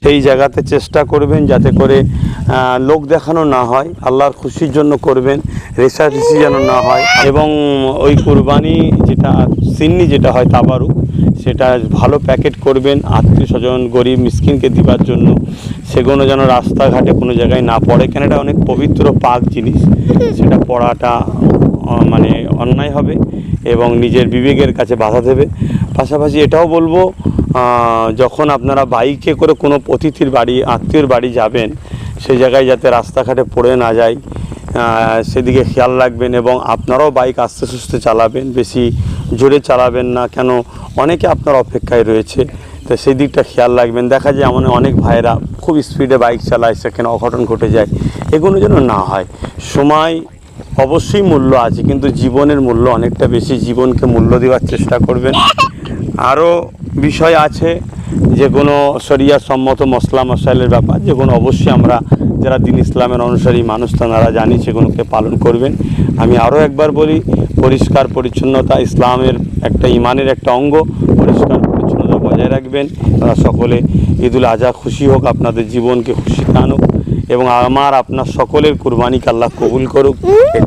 সেই জায়গাতে চেষ্টা করবেন যাতে করে লোক দেখানো না হয়, আল্লাহর খুশির জন্য করবেন, রেষারেষি যেন না হয়। এবং ওই কুরবানি যেটা সিন্নি যেটা হয় তাবারুক, সেটা ভালো প্যাকেট করবেন আত্মীয় স্বজন গরিব মিসকিনকে দিবার জন্য। সেগুলো যেন রাস্তাঘাটে কোনো জায়গায় না পড়ে, কেন এটা অনেক পবিত্র পাক জিনিস, সেটা পড়াটা মানে অন্যায় হবে এবং নিজের বিবেকের কাছে বাধা দেবে। পাশাপাশি এটাও বলবো, যখন আপনারা বাইকে করে কোনো অতিথির বাড়ি আত্মীয়র বাড়ি যাবেন, সেই জায়গায় যাতে রাস্তাঘাটে পড়ে না যায় সেদিকে খেয়াল রাখবেন। এবং আপনারাও বাইক আস্তে সুস্থে চালাবেন, বেশি জোরে চালাবেন না, কেন অনেকে আপনার অপেক্ষায় রয়েছে, তো সেই দিকটা খেয়াল রাখবেন। দেখা যায় এমন অনেক ভাইরা খুব স্পিডে বাইক চালায়, সেখানে অঘটন ঘটে যায়, এগুলো যেন না হয়। সময় অবশ্যই মূল্য আছে, কিন্তু জীবনের মূল্য অনেকটা বেশি, জীবনকে মূল্য দেওয়ার চেষ্টা করবেন। আরও বিষয় আছে যেগুলো শরিয়া সম্মত মশলা মশাইলের ব্যাপার, যেগুলো অবশ্যই আমরা যারা দিন ইসলামের অনুসারী মানুষ তারা জানি, সেগুলোকে পালন করবেন। আমি আরও একবার বলি, পরিষ্কার পরিচ্ছন্নতা ইসলামের একটা ইমানের একটা অঙ্গ, পরিষ্কার পরিচ্ছন্নতা বজায় রাখবেন। তারা সকলে ঈদুল আজহা খুশি হোক, আপনাদের জীবনকে খুশিতে আনুক এবং আপনার সকলের কুরবানিকে আল্লাহ কবুল করুক।